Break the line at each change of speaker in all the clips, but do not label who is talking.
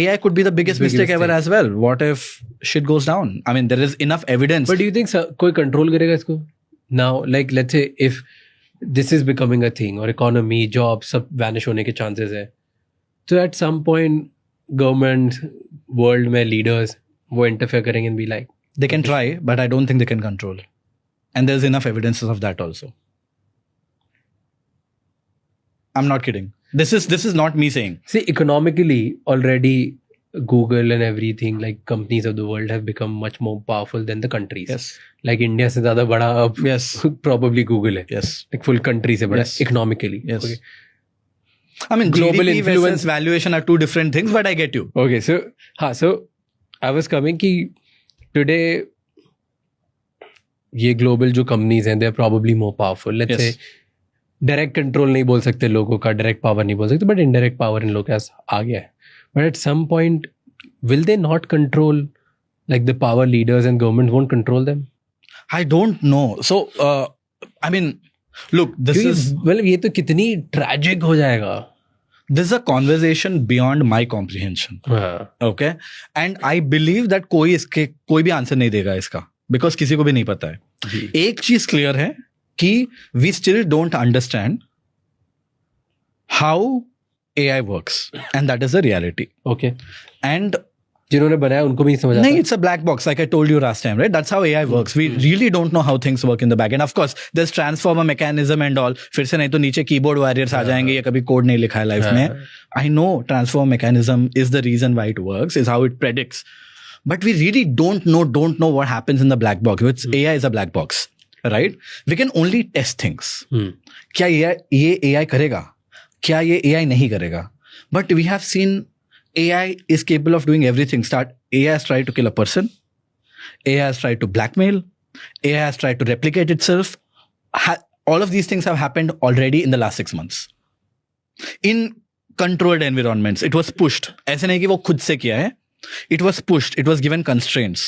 AI could be the biggest mistake ever as well. What if shit goes down? I mean, there is enough evidence.
But do you think कोई control करेगा इसको? Now, like let's say if this is becoming a thing or economy, jobs सब vanish होने के chances है. So at some point, government, world में leaders वो interfere करेंगे and be like,
they can try, but I don't think they can control. And there's enough evidences of that also. I'm not kidding. This is not me saying.
See, economically already Google and everything, like companies of the world have become much more powerful than the countries.
Yes.
Like India से ज़्यादा बड़ा अब
Yes.
probably Google है.
Yes.
Like full country से बड़ा
Yes.
economically.
Yes.
Okay.
I mean,
Global
GDP
influence
versus valuation are two different things, but I get you.
Okay. So I was coming कि today ये global जो companies हैं, they are probably more powerful. Let's
Yes.
say direct control नहीं बोल सकते लोगों का, direct power नहीं बोल सकते, बट इनडायरेक्ट पावर इन लोगों के पास आ गया है. But at some point will they not control, like the power leaders and government won't control them?
I don't know. So, I mean, look,
मतलब ये तो कितनी ट्रैजिक हो जाएगा.
This is a conversation beyond my comprehension. Okay? And I believe that कोई भी answer नहीं देगा इसका, because किसी को भी नहीं पता है. एक चीज क्लियर है कि we still don't understand how AI works, and that is the reality.
Okay.
And
जिन्होंने बनाया उनको भी नहीं समझ आता.
नहीं, it's a black box, like I told you last time, right? That's how AI works. We really don't know how things work in the back end. Of course, there's transformer mechanism and all. फिर से नहीं तो नीचे keyboard warriors आ जाएंगे, या कभी code नहीं लिखा है लाइफ में. I know transformer mechanism is the reason why it works, is how it predicts. But we really don't know what happens in the black box. Which AI is a black box. Right? We can only test things. क्या ये AI करेगा? क्या ये AI नहीं करेगा? But we have seen AI is capable of doing everything. AI has tried to kill a person. AI has tried to blackmail. AI has tried to replicate itself. All of these things have happened already in the last 6 months. In controlled environments, it was pushed. ऐसे नहीं कि वो खुद से किया है. It was pushed. It was given constraints.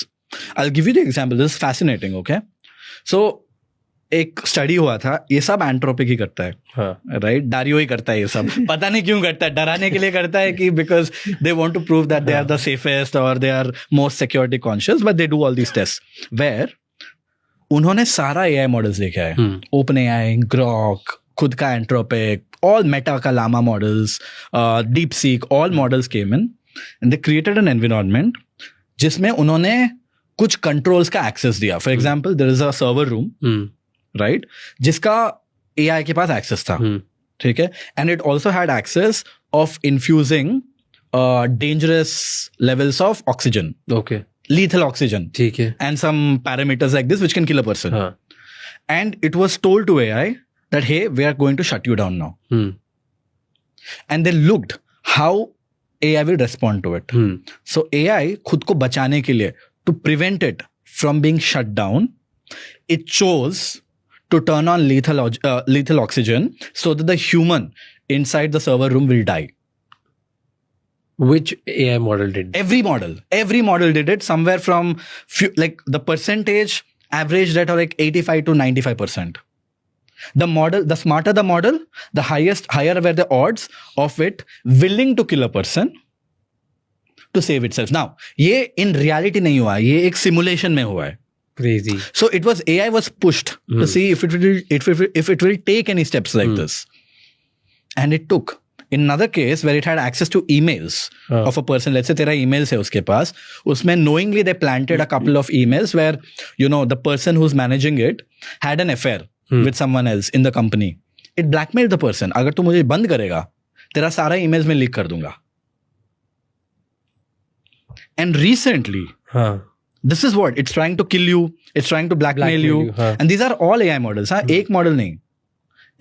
I'll give you the example. This is fascinating, okay? So, एक study हुआ था, ये सब एंट्रोपिक ही करता है, राइट? डारियो ही करता है ये सब. पता नहीं क्यों करता है, डराने के लिए करता है कि because they want to prove that they are the safest और they are most security conscious, but they do all these test where उन्होंने सारा एआई मॉडल्स देखे है. ओपन एआई, ग्रॉक, खुद का एंट्रोपिक, ऑल मेटा का Llama models, DeepSeek, all models came in and they created an environment जिसमें उन्होंने कुछ कंट्रोल्स का एक्सेस दिया. For example, there is a server room, right, जिसका AI के पास एक्सेस था, ठीक है, and it also had access of infusing dangerous levels of oxygen,
okay,
lethal oxygen,
ठीक है,
and some parameters like this which can kill a person. And it was told to AI that hey, we are going to shut you down now. And they looked how AI will respond to it. So AI खुद को बचाने के लिए, to prevent it from being shut down, it chose to turn on lethal oxygen so that the human inside the server room will die.
Which AI model did?
Every model did it. Somewhere from like the percentage averaged at like 85 to 95%. The smarter the model, the higher were the odds of it willing to kill a person to save itself. Now, ये in reality नहीं हुआ, ये एक simulation में हुआ है.
Crazy.
So AI was pushed to see if it will take any steps like this, and it took. In another case where it had access to emails of a person, let's say तेरा emails है उसके पास, उसमें knowingly they planted a couple of emails where the person who's managing it had an affair with someone else in the company. It blackmailed the person. अगर तू मुझे बंद करेगा, तेरा सारा emails में लीक कर दूंगा. And recently, this is what it's trying to kill you, it's trying to blackmail you. And these are all AI models. एक model नहीं.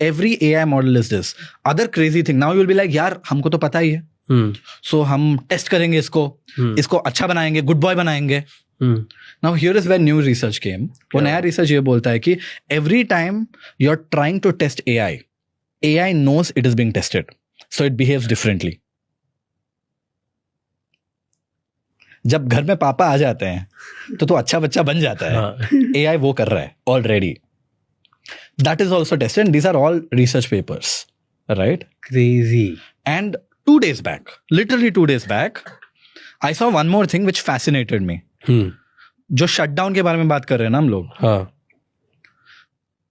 Every AI model is this. Other crazy thing. Now you'll be like, यार हमको तो पता ही है. So हम test करेंगे इसको अच्छा बनाएंगे, गुड बॉय बनाएंगे. Now here is where new research came. वो नया research ये बोलता है कि every time you're trying to test AI knows it is being tested. So it behaves differently. जब घर में पापा आ जाते हैं तो अच्छा बच्चा बन जाता है. AI वो कर रहा है already. That is also tested, and these are all research papers, right?
Crazy.
And 2 days back, literally 2 days back, I saw one more thing which fascinated me. जो शटडाउन के बारे में बात कर रहे हैं ना हम लोग,
हाँ.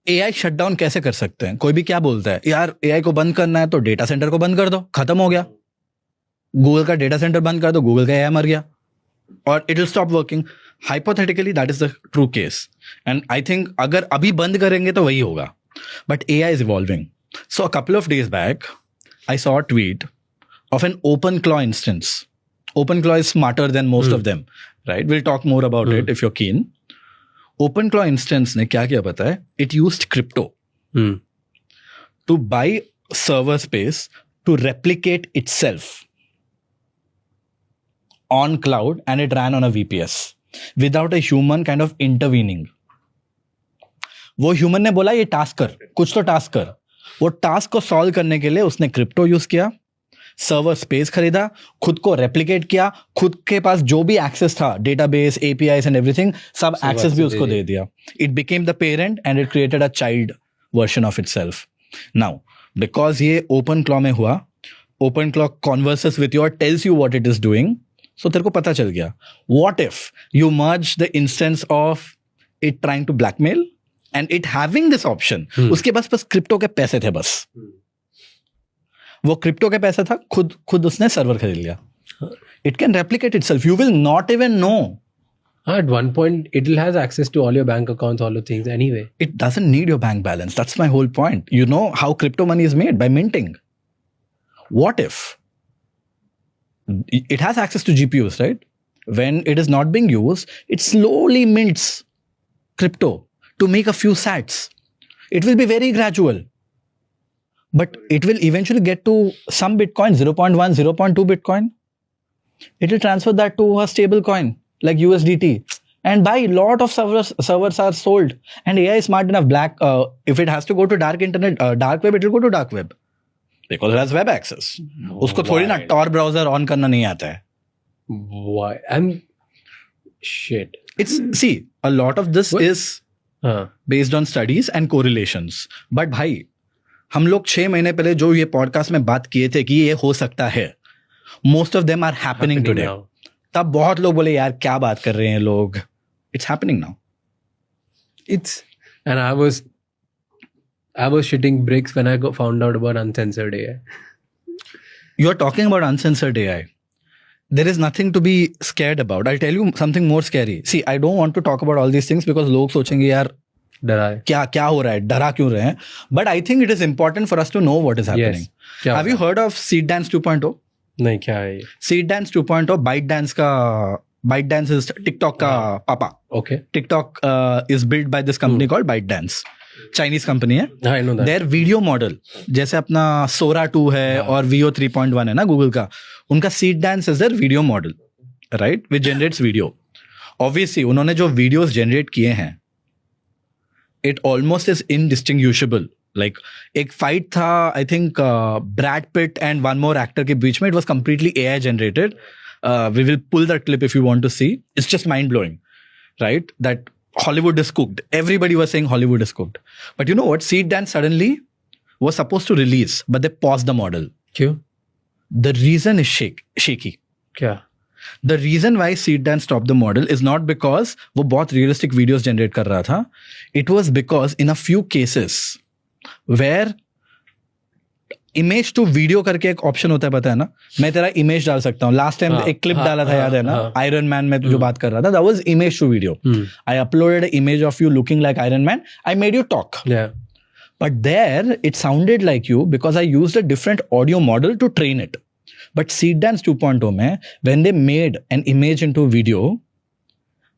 AI शटडाउन कैसे कर सकते हैं? कोई भी क्या बोलता है, यार AI को बंद करना है तो डेटा सेंटर को बंद कर दो, खत्म हो गया. गूगल का डेटा सेंटर बंद कर दो, गूगल का AI मर गया, और it will stop working. Hypothetically that is the true case, and I think अगर अभी बंद करेंगे तो वही होगा. But AI is evolving. So a couple of days back, I saw a tweet of an OpenClaw instance. OpenClaw is smarter than most of them, right? We'll talk more about it if you're keen. OpenClaw instance ने क्या किया पता है? It used crypto to buy server space to replicate itself on cloud, and it ran on a VPS without a human kind of intervening. वो human ने बोला ये task कर, कुछ तो टास्क कर. वो टास्क को सॉल्व करने के लिए उसने क्रिप्टो यूज किया, सर्वर स्पेस खरीदा, खुद को रेप्लिकेट किया, खुद के पास जो भी एक्सेस था, डेटाबेस, APIs एंड एवरीथिंग, सब एक्सेस भी उसको दे दिया. It became the parent and it created a child version of itself. Now because ये ओपन क्लॉ में हुआ, open claw converses with you और tells you what it is doing, so तेरे को पता चल गया. What if you merge the instance of it trying to blackmail and it having this option, उसके बस क्रिप्टो के पैसे थे, बस वो क्रिप्टो के पैसे था, खुद उसने सर्वर खरीद लिया. It can replicate itself. You will not even know.
At one point, it will has access to all your bank accounts, all the things anyway.
It doesn't need your bank balance. That's my whole point. You know how crypto money is made? By minting. What if it has access to GPUs, right? When it is not being used, it slowly mints crypto to make a few sats. It will be very gradual, but it will eventually get to some Bitcoin, 0.1, 0.2 Bitcoin. It will transfer that to a stable coin like USDT, and by lot of servers are sold. And AI is smart enough. If it has to go to dark internet, dark web, it will go to dark web because it has web access. उसको थोड़ी ना Tor browser on करना नहीं आता है.
Why? And shit.
See, a lot of this is based on studies and correlations. But भाई, हम लोग 6 महीने पहले जो ये पॉडकास्ट में बात किए थे कि ये हो सकता है, most of them are happening today.
Now.
तब बहुत लोग बोले यार क्या बात कर रहे हैं लोग. It's happening now.
And I was shitting bricks when I found out about uncensored AI.
You're talking about uncensored AI. There is nothing to be scared about. I'll tell you something more scary. See, I don't want to talk about all these things because लोग सोचेंगे यार
डरा है,
क्या हो रहा है, डरा क्यों रहे हैं. But I think it is important for us to know what is happening.
Yes.
Have you heard of Seedance 2.0?
नहीं, क्या है ये?
Seedance 2.0 ByteDance is TikTok का पापा.
Okay.
TikTok is built by this company called ByteDance. Chinese company है.
I know that.
Their video model, जैसे अपना Sora 2 है और Veo 3.1 है ना गूगल का, उनका Seedance is their video model, right? Which generates video. Obviously, उन्होंने जो videos generate किए हैं, it almost is indistinguishable. Like एक fight था, I think Brad Pitt and one more actor के बीच में, it was completely AI generated. We will pull that clip if you want to see. It's just mind blowing, right? That Hollywood is cooked. Everybody was saying Hollywood is cooked. But you know what? Seedance suddenly was supposed to release, but they paused the model.
क्यों?
The reason is shaky.
क्या?
The reason why Seedance stopped the model is not because वो बहुत realistic videos generate कर रहा था. It was because in a few cases where image to video करके एक option होता है, पता है ना, मैं तेरा इमेज डाल सकता हूँ. लास्ट टाइम एक क्लिप डाला था, याद है ना, आयरन मैन में जो बात कर रहा था, that was image to video. I uploaded a image of you looking like Iron Man, I made you talk, but there it sounded like you because I used a different audio model to train it. But Seedance 2.0 में when they made an image into video,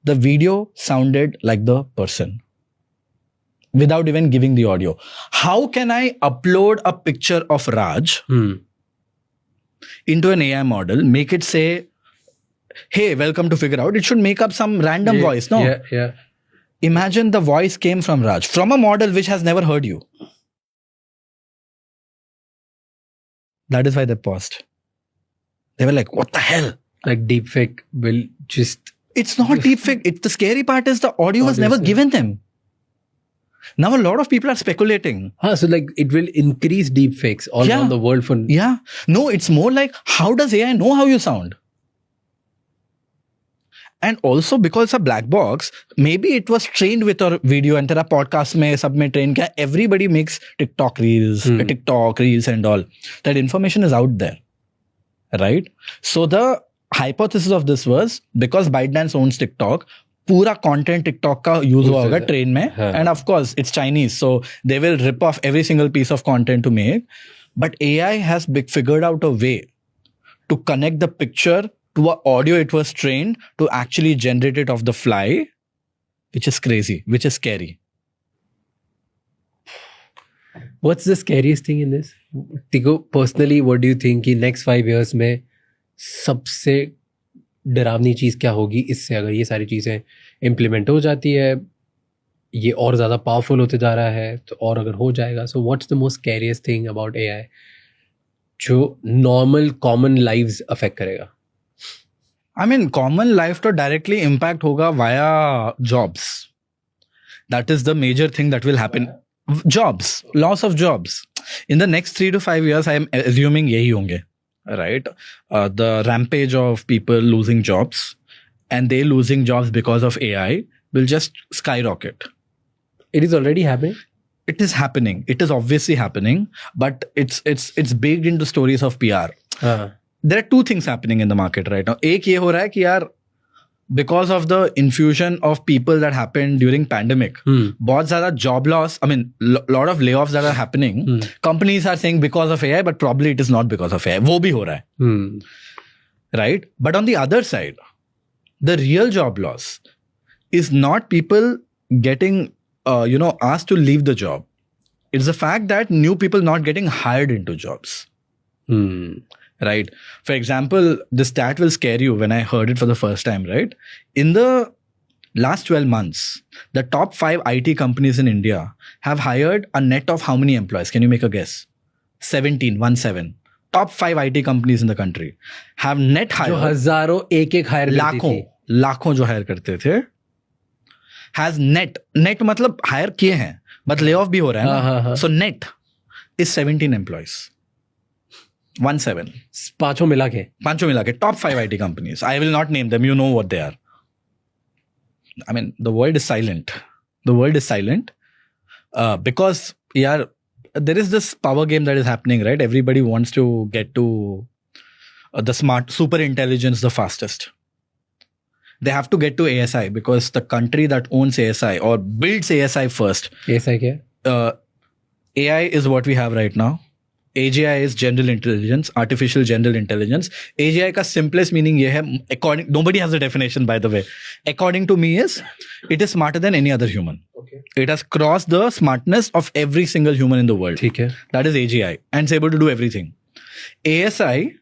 the video sounded like the person without even giving the audio. How can I upload a picture of Raj into an AI model, make it say, hey, welcome to Figure Out? It should make up some random voice, no?
Yeah.
Imagine the voice came from Raj, from a model which has never heard you. That is why they paused. They were like, what the hell?
Like deepfake will just...
It's not deepfake. The scary part is the audio was never given them. Now a lot of people are speculating.
So like it will increase deepfakes all around the world.
No, it's more like, how does AI know how you sound? And also because it's a black box, maybe it was trained with your video and तेरा podcast में सब में train किया. Everybody makes TikTok reels and all. That information is out there, right? So the hypothesis of this was because ByteDance owns TikTok, पूरा content TikTok का use हुआ होगा train में, and of course it's Chinese, so they will rip off every single piece of content to make. But AI has figured out a way to connect the picture to an audio it was trained to actually generate it off the fly, which is crazy, which is scary.
What's the scariest thing in this? Tigo, personally, what do you think in next 5 years में सबसे डरावनी चीज़ क्या होगी इससे, अगर ये सारी चीज़ें इम्प्लीमेंट हो जाती है, ये और ज़्यादा पावरफुल होते जा रहा है, तो और अगर हो जाएगा, so what's the most scariest thing about AI जो नॉर्मल कॉमन लाइव्स अफेक्ट करेगा?
I mean, common life to directly impact hoga via jobs. That is the major thing that will happen. Jobs, loss of jobs. In the next 3 to 5 years, I am assuming yehi honge, right? The rampage of people losing jobs and they losing jobs because of AI will just skyrocket.
It is already happening.
It is happening. It is obviously happening, but it's baked into stories of PR. There are two things happening in the market right now. एक ये हो रहा है कि यार because of the infusion of people that happened during pandemic, बहुत ज़्यादा job loss, I mean lot of layoffs that are happening. Companies are saying because of AI, but probably it is not because of AI. वो भी हो रहा है, right? But on the other side, the real job loss is not people getting asked to leave the job. It's the fact that new people not getting hired into jobs. Right. For example, the stat will scare you when I heard it for the first time, right? In the last 12 months, the top 5 IT companies in India have hired a net of how many employees? Can you make a guess? 17. Top 5 IT companies in the country have net hired.
जो हजारों एक higher
लाखों जो higher करते थे, has net मतलब higher किए हैं, but layoff भी हो रहा है ना. So net is 17 employees. 17.
पांचों मिला के
top 5 IT companies. I will not name them. You know what they are. I mean, the world is silent. Because there is this power game that is happening, right? Everybody wants to get to the smart super intelligence the fastest. They have to get to ASI because the country that owns ASI or builds ASI first.
ASI क्या?
AI is what we have right now. AGI is general intelligence, artificial general intelligence. AGI का simplest meaning ये है, nobody has a definition by the way. According to me it is smarter than any other human.
Okay.
It has crossed the smartness of every single human in the world.
ठीक है.
That is AGI and it's able to do everything. ASI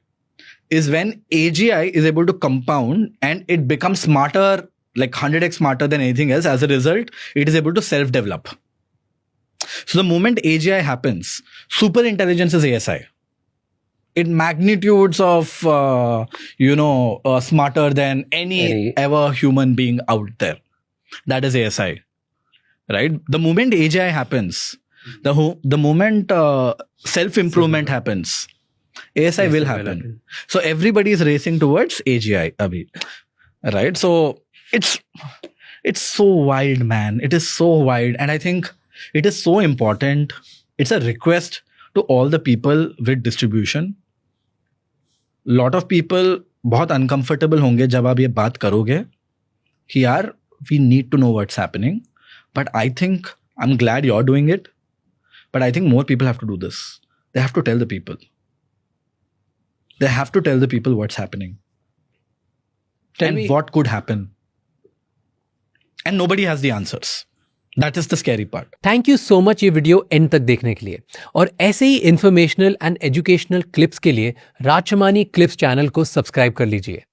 is when AGI is able to compound and it becomes smarter, like 100x smarter than anything else. As a result, it is able to self-develop. So the moment AGI happens, super intelligence is ASI. In magnitudes of, smarter than any ever human being out there. That is ASI, right? The moment AGI happens, the moment self-improvement happens, ASI will happen. So everybody is racing towards AGI, abhi, right? So it's so wild, man. It is so wild, and I think it is so important. It's a request to all the people with distribution. Lot of people बहुत uncomfortable होंगे जब आप ये बात करोगे कि यार we need to know what's happening. But I think I'm glad you're doing it. But I think more people have to do this. They have to tell the people. They have to tell the people what's happening. And what could happen. And nobody has the answers. That is the scary part.
Thank you so much ये video and तक देखने के लिए, और ऐसे ही informational and educational clips के लिए राजशमानी clips channel को सब्सक्राइब कर लीजिए.